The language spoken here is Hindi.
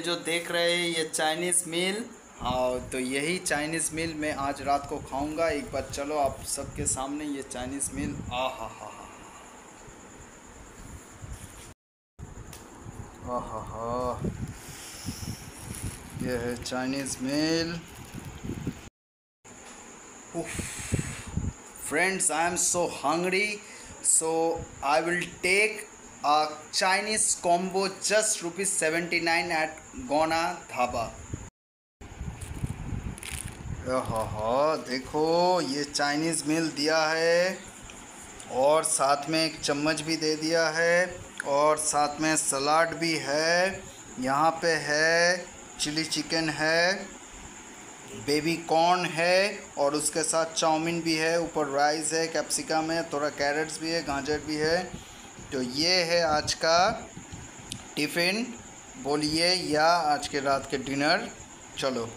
जो देख रहे हैं ये चाइनीज़ मील। हाँ, तो यही चाइनीज़ मील मैं आज रात को खाऊंगा। एक बार चलो आप सबके सामने ये चाइनीज़ मील। आ हा हा हा हा हा, ये है Chinese meal. Friends, I am so hungry, so I will take a Chinese combo just rupees 79 at Gona Dhaba। हाँ, देखो ये चाइनीज़ मील दिया है और साथ में एक चम्मच भी दे दिया है और साथ में सलाद भी है। यहाँ पे है चिली चिकन है, बेबी कॉर्न है और उसके साथ चाउमीन भी है, ऊपर राइस है, कैप्सिकम है, थोड़ा कैरेट्स भी है, गाजर भी है। तो ये है आज का टिफ़िन बोलिए या आज के रात के डिनर। चलो।